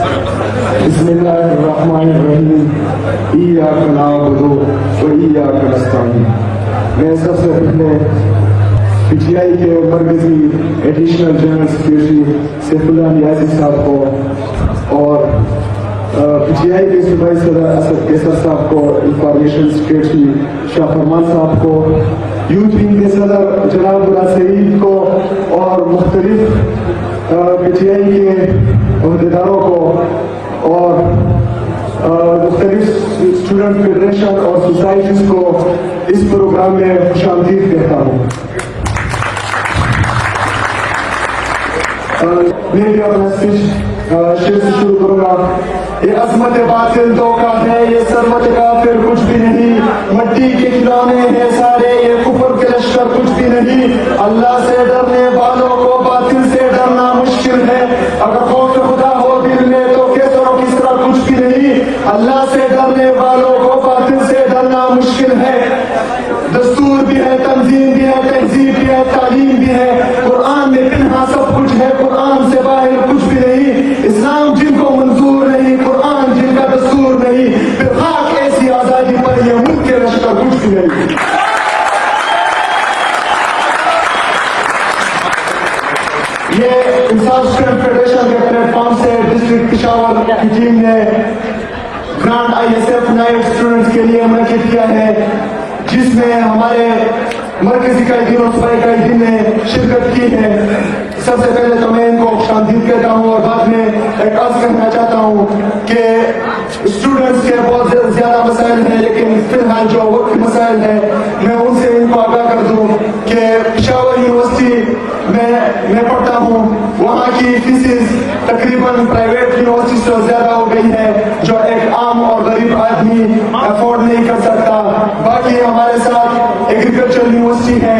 بسم اللہ الرحمن الرحیم ایاک نعبد و ایاک نستعین۔ میں سب سے پہلے پی ٹی آئی کے مرکزی additional general secretary Saif Ullah نیازی صاحب کو اور پی ٹی آئی کے صوبائی صدر اسد کیسر صاحب کو، انفارمیشن سیکریٹری شاہ فرمان صاحب کو، یوتھ ونگ کے صدر جناب اللہ سعید کو اور مختلف پی ٹی آئی کے عہدیداروں کو اور مختلف اسٹوڈنٹ فیڈریشن اور سوسائٹیز کو اس پروگرام میں خوش آمدید کہتا ہوں۔ میں بھی اپنا اسپیچ شعر سے شروع کروں گا۔ یہ عظمت باطل دھوکہ ہے، یہ ثروت کافر کچھ بھی نہیں، مٹی کے کھلونے ہیں سارے، یہ کفر کے لشکر کچھ بھی نہیں۔ اللہ سے ڈرنے والوں کو باطل سے ڈرنا مشکل ہے، اگر خوف خدا ہو دل میں تو کیسر و کسرا کچھ بھی نہیں۔ اللہ سے ڈرنے والوں کو باطل سے ڈرنا مشکل ہے۔ دستور بھی ہے، تنظیم بھی ہے، تہذیب بھی ہے، تعلیم بھی ہے، قرآن میں پنہا سب کچھ ہے، قرآن سے باہر کچھ بھی نہیں۔ اسلام جن کو منظور نہیں، قرآن جن کا دستور نہیں، پھر خاک ایسی آزادی پر یہ ملک کے لشکر کچھ بھی نہیں۔ یہ انصاف اسٹوڈنٹ فیڈریشن کے پلیٹ فارم سے ڈسٹرکٹ پشاور کی ٹیم نے grand I S F night students کے لیے منعقد کیا ہے، جس میں ہمارے مرکزی قائدین اور صوبائی قائدین نے شرکت کی ہے۔ سب سے پہلے تو میں ان کو خوش آمدید کہتا ہوں اور بعد میں ایک عرض کرنا چاہتا ہوں کہ اسٹوڈنٹس کے بہت زیادہ مسائل ہیں، لیکن فی الحال جو وقت مسائل ہیں میں ان سے ان کو آگاہ کر دوں کہ پشاور یونیورسٹی میں پڑھتا ہوں، وہاں کی فیسز تقریباً پرائیویٹ یونیورسٹی سے زیادہ ہو گئی ہے، جو ایک عام اور غریب آدمی افورڈ نہیں کر سکتا۔ باقی ہمارے ساتھ ایگریکلچر یونیورسٹی ہے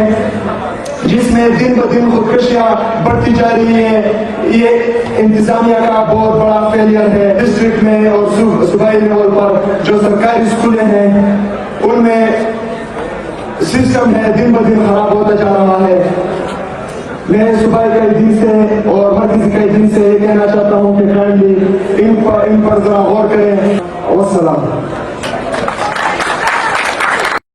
جس میں دن بدن خودکشیاں بڑھتی جا رہی ہیں۔ یہ انتظامیہ کا بہت بڑا فیلئر ہے۔ ڈسٹرکٹ میں اور صوبائی لیول پر جو سرکاری اسکولیں ہیں ان میں سسٹم ہے دن بدن خراب ہوتا جا رہا ہے۔ میں صوبائی قائدین سے اور مرکزی قائدین سے یہ کہنا چاہتا ہوں کہ کائنڈلی ان پر ذرا غور کریں۔